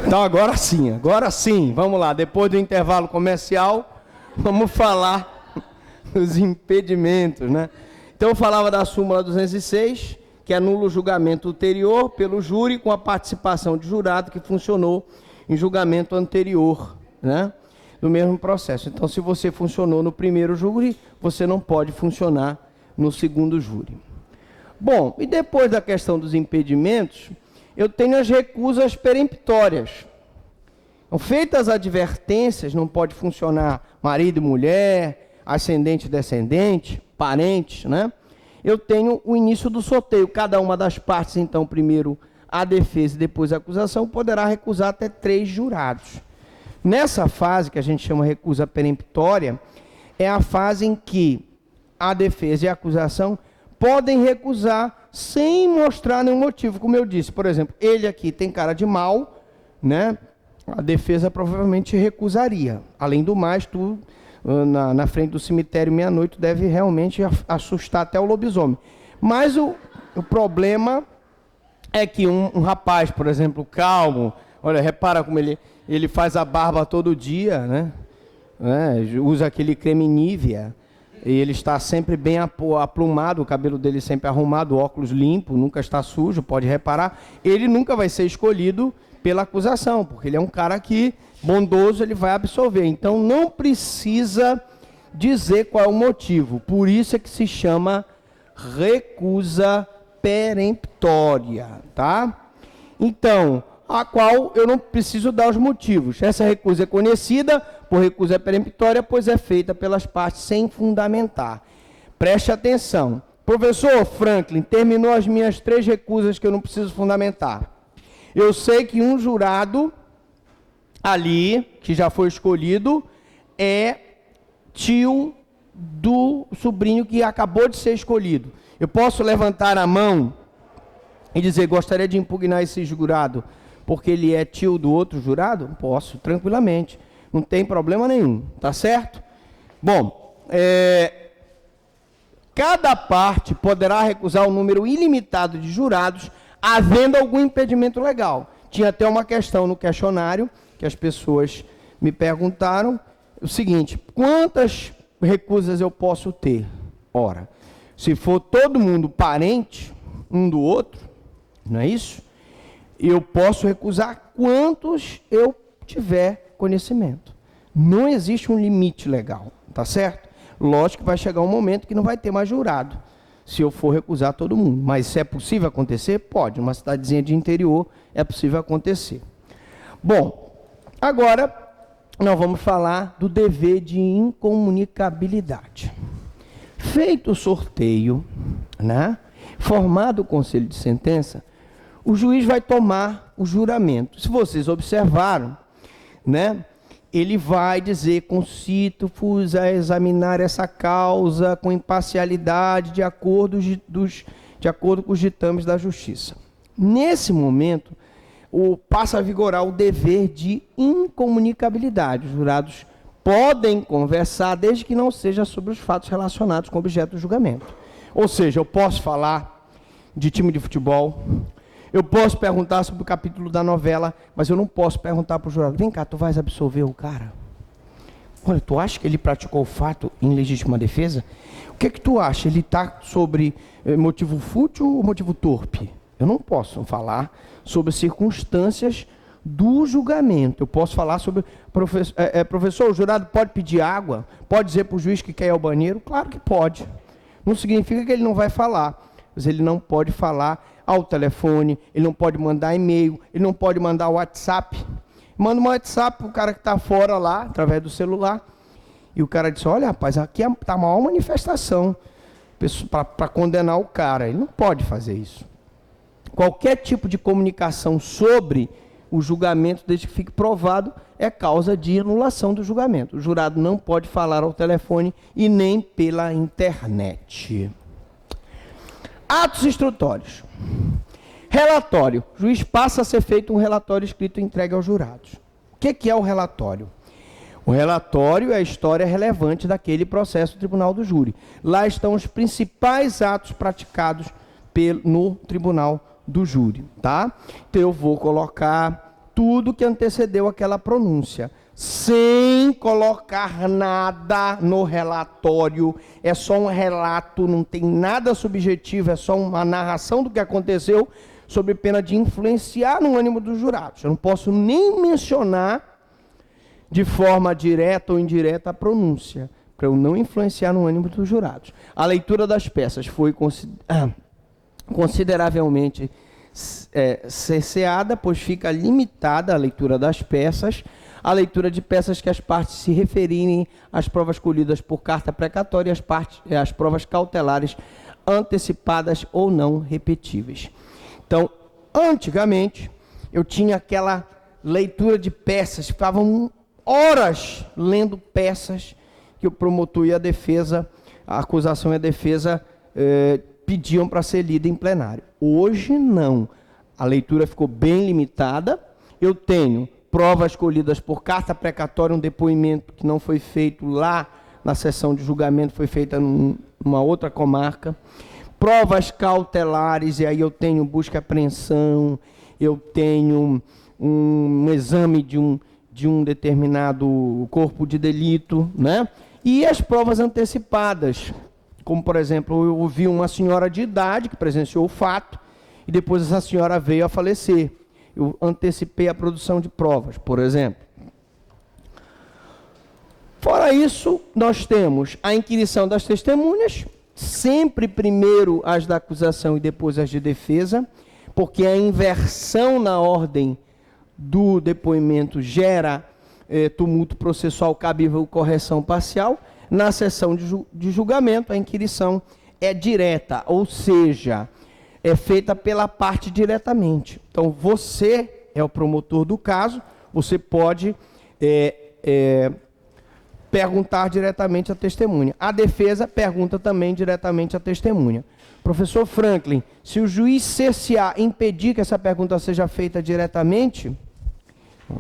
Então agora sim, vamos lá, depois do intervalo comercial, vamos falar dos impedimentos, né? Então eu falava da súmula 206, que anula o julgamento ulterior pelo júri com a participação de jurado que funcionou em julgamento anterior, né? Do mesmo processo. Então, se você funcionou no primeiro júri, você não pode funcionar no segundo júri. Bom, e depois da questão dos impedimentos, eu tenho as recusas peremptórias. Então, feitas as advertências, não pode funcionar marido e mulher, ascendente e descendente, parentes, né? Eu tenho o início do sorteio. Cada uma das partes, então, primeiro a defesa e depois a acusação, poderá recusar até 3 jurados. Nessa fase, que a gente chama recusa peremptória, é a fase em que a defesa e a acusação podem recusar sem mostrar nenhum motivo. Como eu disse, por exemplo, ele aqui tem cara de mal, né? A defesa provavelmente recusaria. Além do mais, tu, na frente do cemitério meia-noite, deve realmente assustar até o lobisomem. Mas o problema é que um rapaz, por exemplo, calmo, olha, repara como ele faz a barba todo dia, né? Usa aquele creme Nivea, e ele está sempre bem aplumado, o cabelo dele sempre arrumado, o óculos limpo, nunca está sujo, pode reparar. Ele nunca vai ser escolhido pela acusação, porque ele é um cara que, bondoso, ele vai absolver. Então, não precisa dizer qual é o motivo. Por isso é que se chama recusa peremptória, tá? Então, a qual eu não preciso dar os motivos. Essa recusa é conhecida por recusa peremptória, pois é feita pelas partes sem fundamentar. Preste atenção. Professor Franklin, terminou as minhas 3 recusas que eu não preciso fundamentar. Eu sei que um jurado ali, que já foi escolhido, é tio do sobrinho que acabou de ser escolhido. Eu posso levantar a mão e dizer, gostaria de impugnar esse jurado, porque ele é tio do outro jurado? Posso, tranquilamente. Não tem problema nenhum, tá certo? Bom, cada parte poderá recusar um número ilimitado de jurados, havendo algum impedimento legal. Tinha até uma questão no questionário, que as pessoas me perguntaram, o seguinte, quantas recusas eu posso ter? Ora, se for todo mundo parente, um do outro, não é isso? Eu posso recusar quantos eu tiver conhecimento. Não existe um limite legal, tá certo? Lógico que vai chegar um momento que não vai ter mais jurado, se eu for recusar todo mundo. Mas se é possível acontecer, pode. Uma cidadezinha de interior é possível acontecer. Bom, agora nós vamos falar do dever de incomunicabilidade. Feito o sorteio, né? Formado o conselho de sentença, o juiz vai tomar o juramento. Se vocês observaram, né? Ele vai dizer, concito-vos a examinar essa causa com imparcialidade de acordo com os ditames da justiça. Nesse momento, passa a vigorar o dever de incomunicabilidade. Os jurados podem conversar desde que não seja sobre os fatos relacionados com o objeto do julgamento. Ou seja, eu posso falar de time de futebol, eu posso perguntar sobre o capítulo da novela, mas eu não posso perguntar para o jurado, vem cá, tu vais absolver o cara? Olha, tu acha que ele praticou o fato em legítima defesa? O que é que tu acha? Ele está sobre motivo fútil ou motivo torpe? Eu não posso falar sobre circunstâncias do julgamento. Eu posso falar sobre... Professor, o jurado pode pedir água? Pode dizer para o juiz que quer ir ao banheiro? Claro que pode. Não significa que ele não vai falar, mas ele não pode falar ao telefone, ele não pode mandar e-mail, ele não pode mandar WhatsApp. Manda um WhatsApp para o cara que está fora lá, através do celular, e o cara diz, olha rapaz, aqui está a maior manifestação para condenar o cara. Ele não pode fazer isso. Qualquer tipo de comunicação sobre o julgamento, desde que fique provado, é causa de anulação do julgamento. O jurado não pode falar ao telefone e nem pela internet. Atos instrutórios. Relatório. O juiz passa a ser feito um relatório escrito e entregue aos jurados. O que é o relatório? O relatório é a história relevante daquele processo do tribunal do júri. Lá estão os principais atos praticados no tribunal do júri, tá? Então eu vou colocar tudo que antecedeu aquela pronúncia, sem colocar nada no relatório. É só um relato, não tem nada subjetivo, é só uma narração do que aconteceu, sob pena de influenciar no ânimo dos jurados. Eu não posso nem mencionar de forma direta ou indireta a pronúncia, para eu não influenciar no ânimo dos jurados. A leitura das peças foi consideravelmente cerceada, pois fica limitada a leitura das peças, a leitura de peças que as partes se referirem às provas colhidas por carta precatória e as provas cautelares antecipadas ou não repetíveis. Então, antigamente, eu tinha aquela leitura de peças, ficavam horas lendo peças que o promotor e a defesa, a acusação e a defesa pediam para ser lida em plenário. Hoje não. A leitura ficou bem limitada. Eu tenho provas colhidas por carta precatória, um depoimento que não foi feito lá na sessão de julgamento, foi feita numa outra comarca. Provas cautelares, e aí eu tenho busca e apreensão, eu tenho um exame de um determinado corpo de delito, né? E as provas antecipadas, como, por exemplo, eu ouvi uma senhora de idade que presenciou o fato e depois essa senhora veio a falecer. Eu antecipei a produção de provas, por exemplo. Fora isso, nós temos a inquirição das testemunhas, sempre primeiro as da acusação e depois as de defesa, porque a inversão na ordem do depoimento gera tumulto processual cabível correção parcial. Na sessão de julgamento, a inquirição é direta, ou seja, é feita pela parte diretamente. Então, você é o promotor do caso, você pode perguntar diretamente à testemunha. A defesa pergunta também diretamente à testemunha. Professor Franklin, se o juiz cercear, impedir que essa pergunta seja feita diretamente,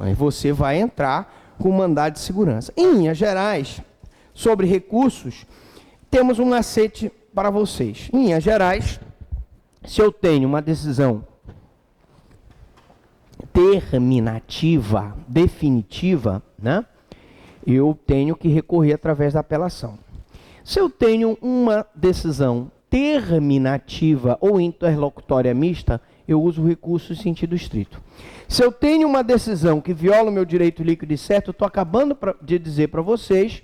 aí você vai entrar com mandado de segurança. Em linhas gerais, sobre recursos, temos um macete para vocês. Em linhas gerais, se eu tenho uma decisão terminativa, definitiva, né, eu tenho que recorrer através da apelação. Se eu tenho uma decisão terminativa ou interlocutória mista, eu uso o recurso em sentido estrito. Se eu tenho uma decisão que viola o meu direito líquido e certo, eu estou acabando de dizer para vocês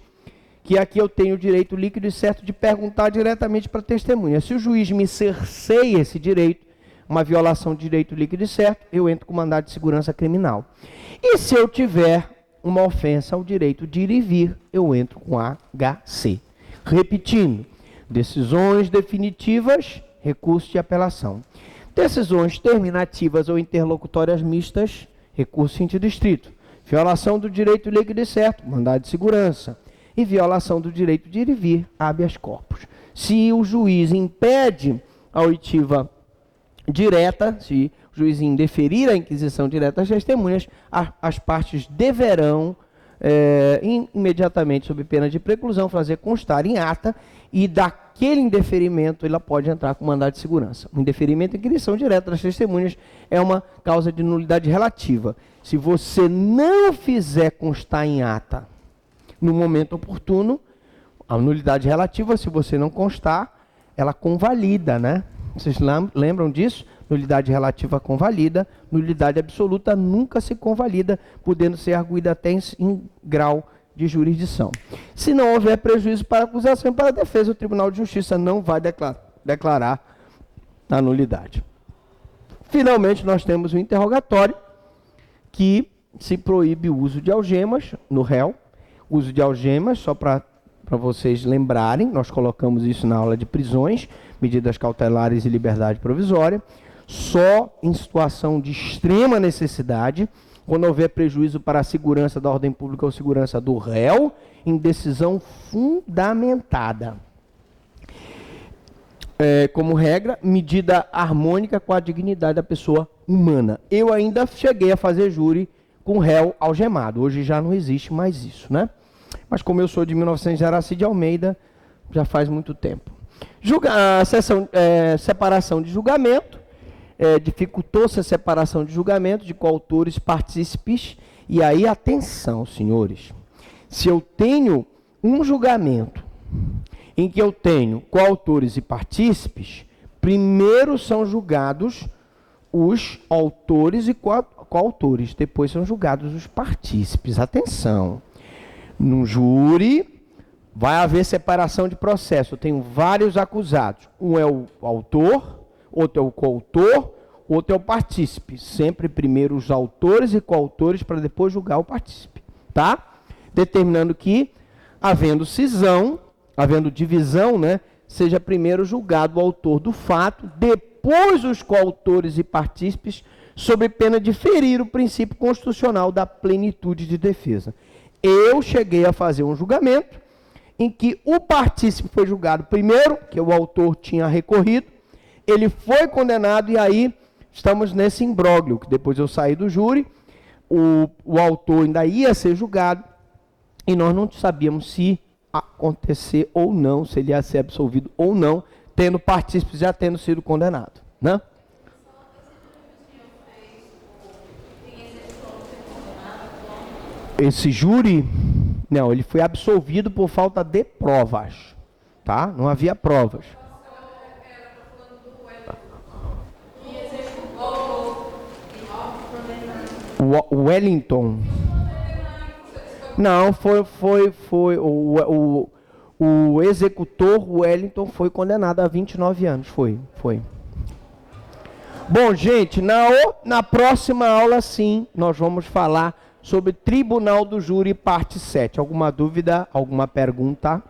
que aqui eu tenho o direito líquido e certo de perguntar diretamente para a testemunha. Se o juiz me cerceia esse direito, uma violação de direito líquido e certo, eu entro com mandado de segurança criminal. E se eu tiver uma ofensa ao direito de ir e vir, eu entro com HC. Repetindo, decisões definitivas, recurso de apelação. Decisões terminativas ou interlocutórias mistas, recurso em sentido estrito. Violação do direito líquido e certo, mandado de segurança. E violação do direito de ir e vir, habeas corpus. Se o juiz impede a oitiva direta, se o juiz indeferir a inquisição direta às testemunhas, as partes deverão imediatamente, sob pena de preclusão, fazer constar em ata, e daquele indeferimento ela pode entrar com mandado de segurança. O indeferimento e inquisição direta das testemunhas é uma causa de nulidade relativa. Se você não fizer constar em ata no momento oportuno, a nulidade relativa, se você não constar, ela convalida, né? Vocês lembram disso? Nulidade relativa convalida, nulidade absoluta nunca se convalida, podendo ser arguída até em grau de jurisdição. Se não houver prejuízo para a acusação e para a defesa, o Tribunal de Justiça não vai declarar a nulidade. Finalmente, nós temos o interrogatório, que se proíbe o uso de algemas no réu. Uso de algemas, só para vocês lembrarem, nós colocamos isso na aula de prisões, medidas cautelares e liberdade provisória, só em situação de extrema necessidade, quando houver prejuízo para a segurança da ordem pública ou segurança do réu, em decisão fundamentada. Como regra, medida harmônica com a dignidade da pessoa humana. Eu ainda cheguei a fazer júri com réu algemado, hoje já não existe mais isso, né? Mas como eu sou de 1900 de Aracide Almeida, já faz muito tempo. Separação de julgamento. dificultou-se a separação de julgamento de coautores e partícipes. E aí, atenção, senhores, se eu tenho um julgamento em que eu tenho coautores e partícipes, primeiro são julgados os autores e coautores, depois são julgados os partícipes. Atenção, no júri vai haver separação de processo. Eu tenho vários acusados. Um é o autor, outro é o coautor, outro é o partícipe. Sempre primeiro os autores e coautores para depois julgar o partícipe, tá? Determinando que, havendo cisão, havendo divisão, né, seja primeiro julgado o autor do fato, depois os coautores e partícipes, sob pena de ferir o princípio constitucional da plenitude de defesa. Eu cheguei a fazer um julgamento em que o partícipe foi julgado primeiro, que o autor tinha recorrido, ele foi condenado e aí estamos nesse imbróglio, que depois eu saí do júri, o autor ainda ia ser julgado e nós não sabíamos se acontecer ou não, se ele ia ser absolvido ou não, tendo partícipes já tendo sido condenado, né? Esse júri, não, ele foi absolvido por falta de provas, tá? Não havia provas. O Wellington. Não, foi o executor Wellington foi condenado a 29 anos, foi. Bom, gente, na próxima aula, sim, nós vamos falar sobre Tribunal do Júri, parte 7. Alguma dúvida, alguma pergunta?